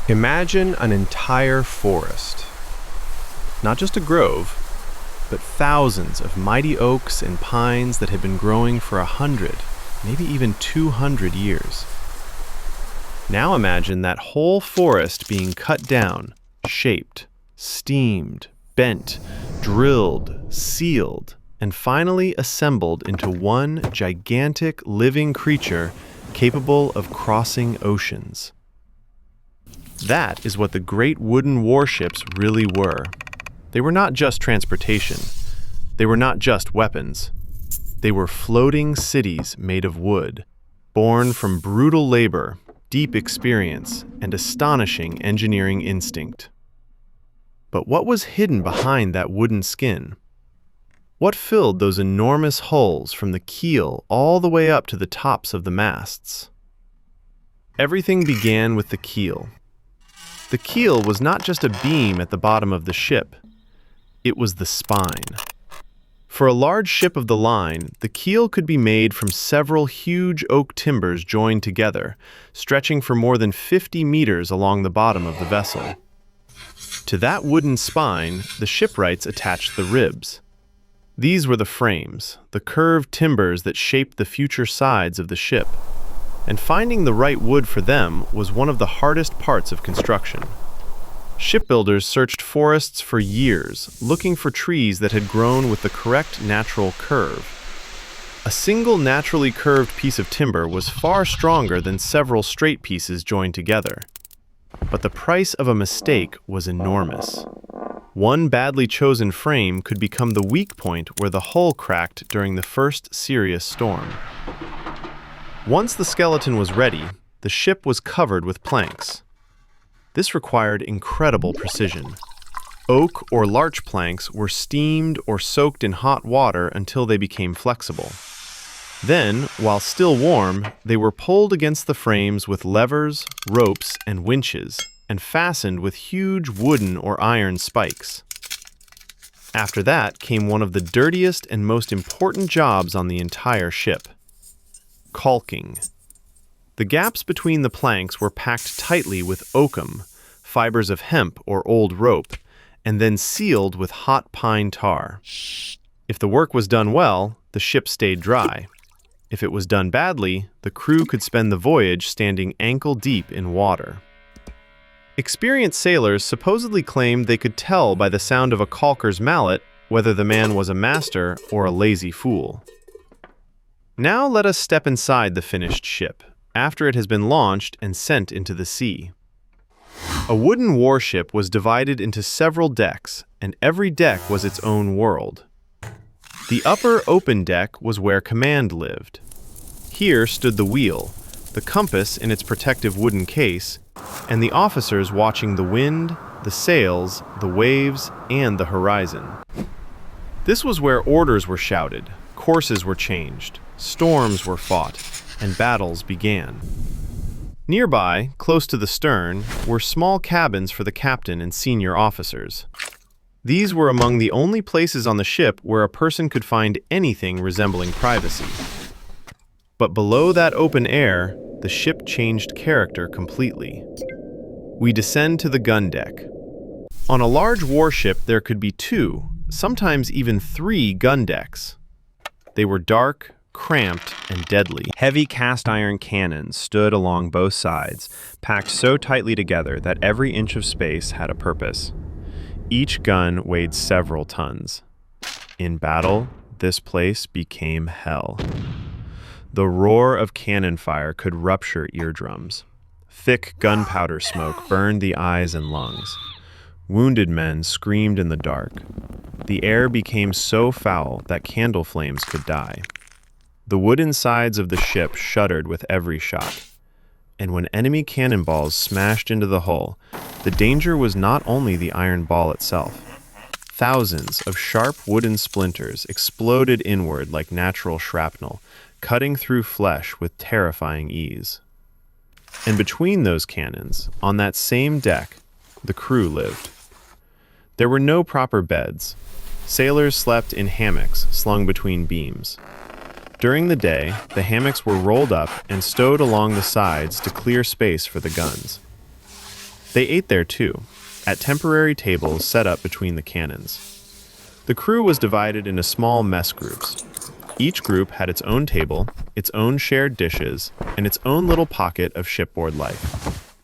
Imagine an entire forest. Not just a grove, but thousands of mighty oaks and pines that had been growing for 100, maybe even 200 years. Now imagine that whole forest being cut down, shaped, steamed, bent, drilled, sealed, and finally assembled into one gigantic living creature capable of crossing oceans. That is what the great wooden warships really were. They were not just transportation. They were not just weapons. They were floating cities made of wood, born from brutal labor, deep experience, and astonishing engineering instinct. But what was hidden behind that wooden skin? What filled those enormous hulls from the keel all the way up to the tops of the masts? Everything began with the keel. The keel was not just a beam at the bottom of the ship. It was the spine. For a large ship of the line, the keel could be made from several huge oak timbers joined together, stretching for more than 50 meters along the bottom of the vessel. To that wooden spine, the shipwrights attached the ribs. These were the frames, the curved timbers that shaped the future sides of the ship. And finding the right wood for them was one of the hardest parts of construction. Shipbuilders searched forests for years, looking for trees that had grown with the correct natural curve. A single naturally curved piece of timber was far stronger than several straight pieces joined together. But the price of a mistake was enormous. One badly chosen frame could become the weak point where the hull cracked during the first serious storm. Once the skeleton was ready, the ship was covered with planks. This required incredible precision. Oak or larch planks were steamed or soaked in hot water until they became flexible. Then, while still warm, they were pulled against the frames with levers, ropes, and winches, and fastened with huge wooden or iron spikes. After that came one of the dirtiest and most important jobs on the entire ship: caulking. The gaps between the planks were packed tightly with oakum, fibers of hemp or old rope, and then sealed with hot pine tar. If the work was done well, the ship stayed dry. If it was done badly, the crew could spend the voyage standing ankle-deep in water. Experienced sailors supposedly claimed they could tell by the sound of a caulker's mallet whether the man was a master or a lazy fool. Now let us step inside the finished ship, after it has been launched and sent into the sea. A wooden warship was divided into several decks, and every deck was its own world. The upper open deck was where command lived. Here stood the wheel, the compass in its protective wooden case, and the officers watching the wind, the sails, the waves, and the horizon. This was where orders were shouted, courses were changed, storms were fought, and battles began. Nearby, close to the stern, were small cabins for the captain and senior officers. These were among the only places on the ship where a person could find anything resembling privacy. But below that open air, the ship changed character completely. We descend to the gun deck. On a large warship, there could be 2, sometimes even 3 gun decks. They were dark, cramped, and deadly. Heavy cast-iron cannons stood along both sides, packed so tightly together that every inch of space had a purpose. Each gun weighed several tons. In battle, this place became hell. The roar of cannon fire could rupture eardrums. Thick gunpowder smoke burned the eyes and lungs. Wounded men screamed in the dark. The air became so foul that candle flames could die. The wooden sides of the ship shuddered with every shot. And when enemy cannonballs smashed into the hull, the danger was not only the iron ball itself. Thousands of sharp wooden splinters exploded inward like natural shrapnel, cutting through flesh with terrifying ease. And between those cannons, on that same deck, the crew lived. There were no proper beds. Sailors slept in hammocks slung between beams. During the day, the hammocks were rolled up and stowed along the sides to clear space for the guns. They ate there too, at temporary tables set up between the cannons. The crew was divided into small mess groups. Each group had its own table, its own shared dishes, and its own little pocket of shipboard life.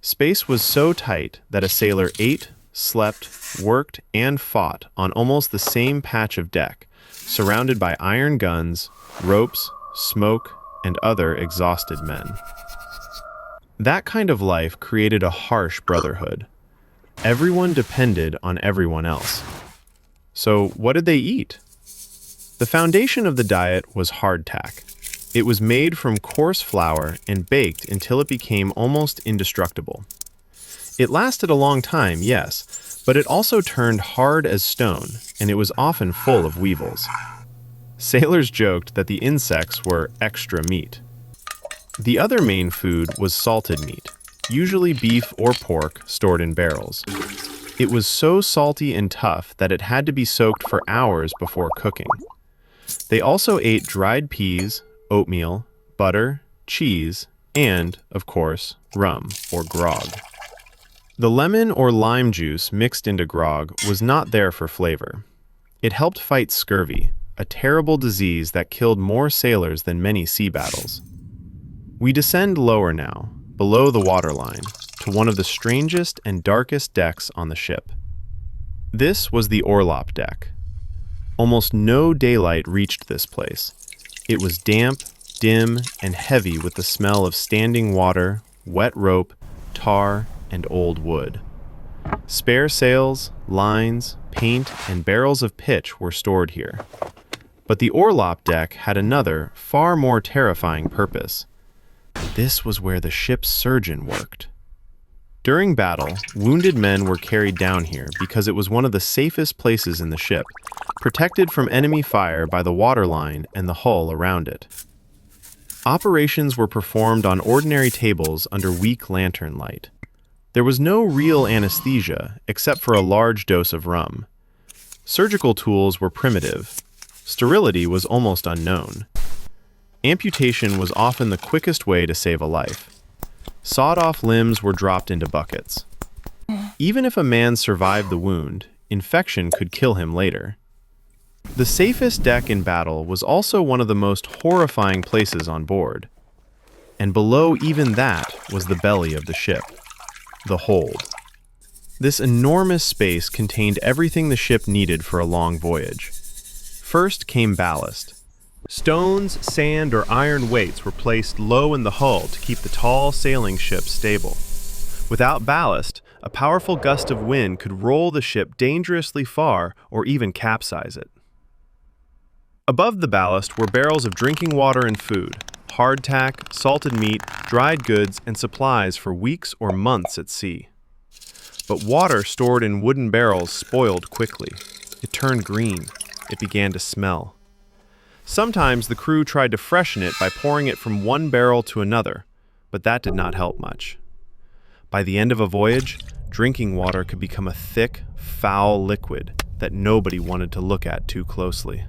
Space was so tight that a sailor ate, slept, worked, and fought on almost the same patch of deck, surrounded by iron guns, ropes, smoke, and other exhausted men. That kind of life created a harsh brotherhood. Everyone depended on everyone else. So what did they eat? The foundation of the diet was hardtack. It was made from coarse flour and baked until it became almost indestructible. It lasted a long time, yes, but it also turned hard as stone, and it was often full of weevils. Sailors joked that the insects were extra meat. The other main food was salted meat, usually beef or pork stored in barrels. It was so salty and tough that it had to be soaked for hours before cooking. They also ate dried peas, oatmeal, butter, cheese, and, of course, rum or grog. The lemon or lime juice mixed into grog was not there for flavor. It helped fight scurvy, a terrible disease that killed more sailors than many sea battles. We descend lower now, below the waterline, to one of the strangest and darkest decks on the ship. This was the orlop deck. Almost no daylight reached this place. It was damp, dim, and heavy with the smell of standing water, wet rope, tar, and old wood. Spare sails, lines, paint, and barrels of pitch were stored here. But the orlop deck had another, far more terrifying purpose. This was where the ship's surgeon worked. During battle, wounded men were carried down here because it was one of the safest places in the ship, protected from enemy fire by the waterline and the hull around it. Operations were performed on ordinary tables under weak lantern light. There was no real anesthesia except for a large dose of rum. Surgical tools were primitive. Sterility was almost unknown. Amputation was often the quickest way to save a life. Sawed-off limbs were dropped into buckets. Even if a man survived the wound, infection could kill him later. The safest deck in battle was also one of the most horrifying places on board. And below even that was the belly of the ship, the hold. This enormous space contained everything the ship needed for a long voyage. First came ballast. Stones, sand, or iron weights were placed low in the hull to keep the tall sailing ship stable. Without ballast, a powerful gust of wind could roll the ship dangerously far or even capsize it. Above the ballast were barrels of drinking water and food, hardtack, salted meat, dried goods, and supplies for weeks or months at sea. But water stored in wooden barrels spoiled quickly. It turned green. It began to smell. Sometimes the crew tried to freshen it by pouring it from one barrel to another, but that did not help much. By the end of a voyage, drinking water could become a thick, foul liquid that nobody wanted to look at too closely.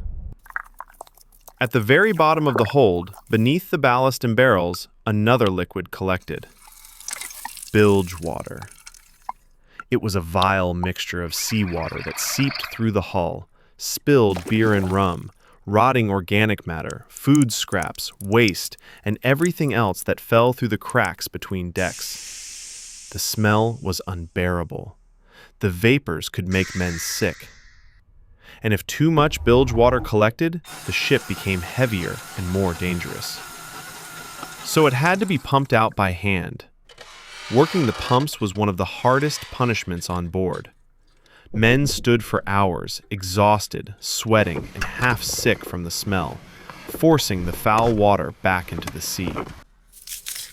At the very bottom of the hold, beneath the ballast and barrels, another liquid collected. Bilge water. It was a vile mixture of seawater that seeped through the hull, spilled beer and rum, rotting organic matter, food scraps, waste, and everything else that fell through the cracks between decks. The smell was unbearable. The vapors could make men sick. And if too much bilge water collected, the ship became heavier and more dangerous. So it had to be pumped out by hand. Working the pumps was one of the hardest punishments on board. Men stood for hours, exhausted, sweating, and half sick from the smell, forcing the foul water back into the sea.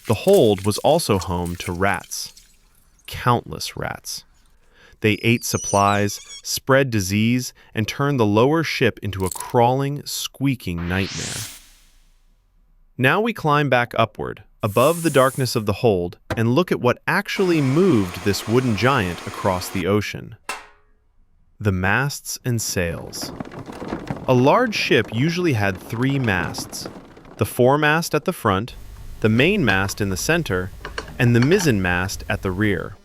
The hold was also home to rats. Countless rats. They ate supplies, spread disease, and turned the lower ship into a crawling, squeaking nightmare. Now we climb back upward, above the darkness of the hold, and look at what actually moved this wooden giant across the ocean. The masts and sails. A large ship usually had 3 masts, the foremast at the front, the main mast in the center, and the mizzen mast at the rear.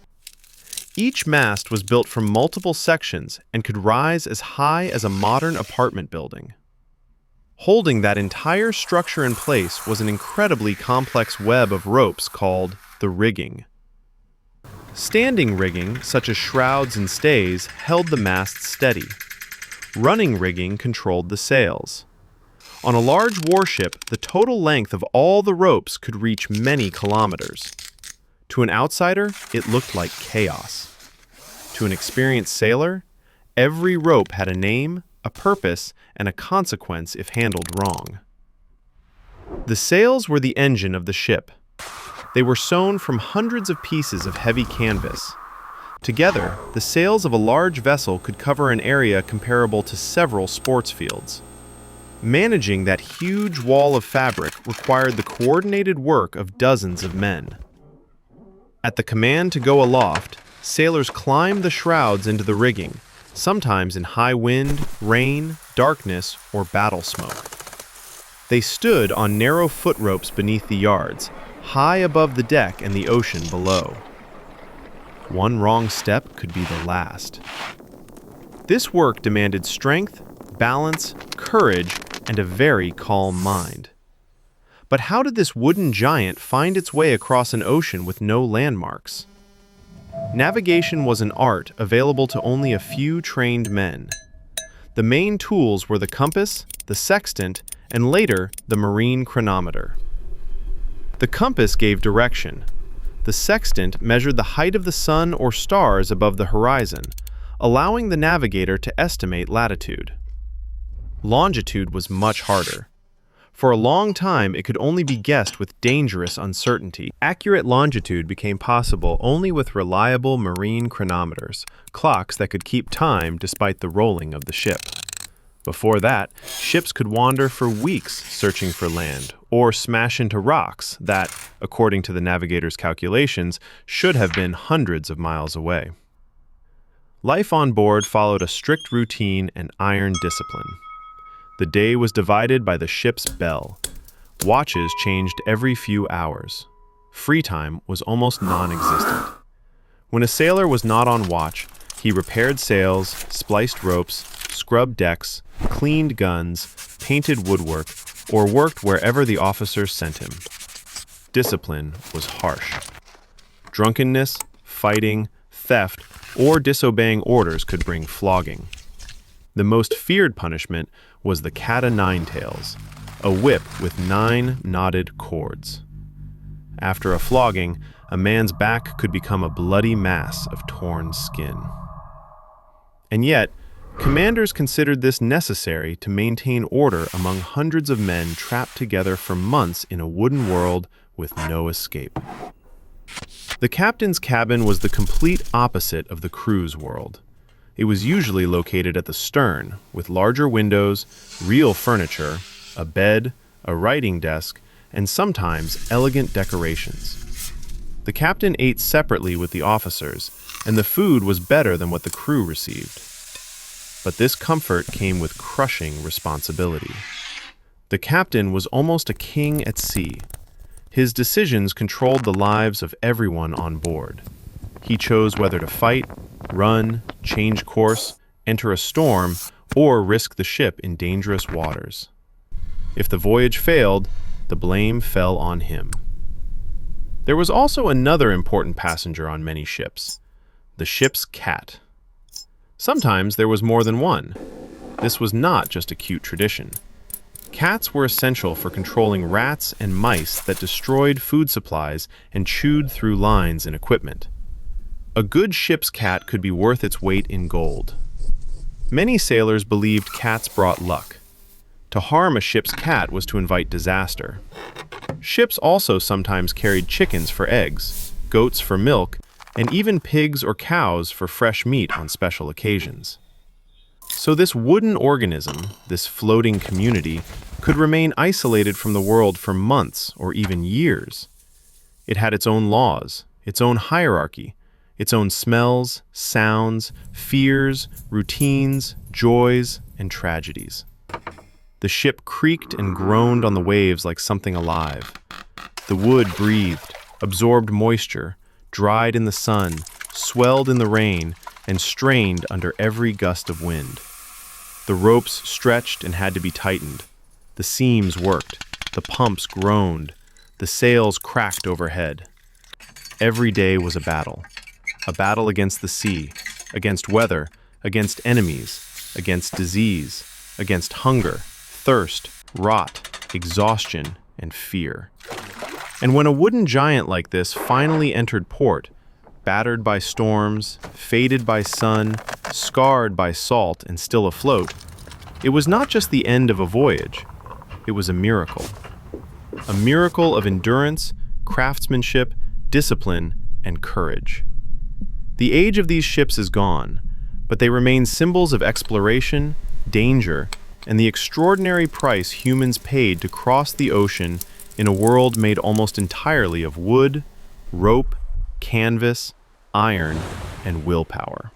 Each mast was built from multiple sections and could rise as high as a modern apartment building. Holding that entire structure in place was an incredibly complex web of ropes called the rigging. Standing rigging, such as shrouds and stays, held the masts steady. Running rigging controlled the sails. On a large warship, the total length of all the ropes could reach many kilometers. To an outsider, it looked like chaos. To an experienced sailor, every rope had a name, a purpose, and a consequence if handled wrong. The sails were the engine of the ship. They were sewn from hundreds of pieces of heavy canvas. Together, the sails of a large vessel could cover an area comparable to several sports fields. Managing that huge wall of fabric required the coordinated work of dozens of men. At the command to go aloft, sailors climbed the shrouds into the rigging, sometimes in high wind, rain, darkness, or battle smoke. They stood on narrow foot ropes beneath the yards, high above the deck and the ocean below. One wrong step could be the last. This work demanded strength, balance, courage, and a very calm mind. But how did this wooden giant find its way across an ocean with no landmarks? Navigation was an art available to only a few trained men. The main tools were the compass, the sextant, and later, the marine chronometer. The compass gave direction. The sextant measured the height of the sun or stars above the horizon, allowing the navigator to estimate latitude. Longitude was much harder. For a long time, it could only be guessed with dangerous uncertainty. Accurate longitude became possible only with reliable marine chronometers, clocks that could keep time despite the rolling of the ship. Before that, ships could wander for weeks searching for land, or smash into rocks that, according to the navigator's calculations, should have been hundreds of miles away. Life on board followed a strict routine and iron discipline. The day was divided by the ship's bell. Watches changed every few hours. Free time was almost non-existent. When a sailor was not on watch, he repaired sails, spliced ropes, scrubbed decks, cleaned guns, painted woodwork, or worked wherever the officers sent him. Discipline was harsh. Drunkenness, fighting, theft, or disobeying orders could bring flogging. The most feared punishment was the cat-o'-nine-tails, a whip with 9 knotted cords. After a flogging, a man's back could become a bloody mass of torn skin. And yet, commanders considered this necessary to maintain order among hundreds of men trapped together for months in a wooden world with no escape. The captain's cabin was the complete opposite of the crew's world. It was usually located at the stern, with larger windows, real furniture, a bed, a writing desk, and sometimes elegant decorations. The captain ate separately with the officers, and the food was better than what the crew received. But this comfort came with crushing responsibility. The captain was almost a king at sea. His decisions controlled the lives of everyone on board. He chose whether to fight, run, change course, enter a storm, or risk the ship in dangerous waters. If the voyage failed, the blame fell on him. There was also another important passenger on many ships, the ship's cat. Sometimes there was more than one. This was not just a cute tradition. Cats were essential for controlling rats and mice that destroyed food supplies and chewed through lines and equipment. A good ship's cat could be worth its weight in gold. Many sailors believed cats brought luck. To harm a ship's cat was to invite disaster. Ships also sometimes carried chickens for eggs, goats for milk, and even pigs or cows for fresh meat on special occasions. So this wooden organism, this floating community, could remain isolated from the world for months or even years. It had its own laws, its own hierarchy, its own smells, sounds, fears, routines, joys, and tragedies. The ship creaked and groaned on the waves like something alive. The wood breathed, absorbed moisture, dried in the sun, swelled in the rain, and strained under every gust of wind. The ropes stretched and had to be tightened. The seams worked. The pumps groaned. The sails cracked overhead. Every day was a battle against the sea, against weather, against enemies, against disease, against hunger, thirst, rot, exhaustion, and fear. And when a wooden giant like this finally entered port, battered by storms, faded by sun, scarred by salt, and still afloat, it was not just the end of a voyage, it was a miracle. A miracle of endurance, craftsmanship, discipline, and courage. The age of these ships is gone, but they remain symbols of exploration, danger, and the extraordinary price humans paid to cross the ocean in a world made almost entirely of wood, rope, canvas, iron, and willpower.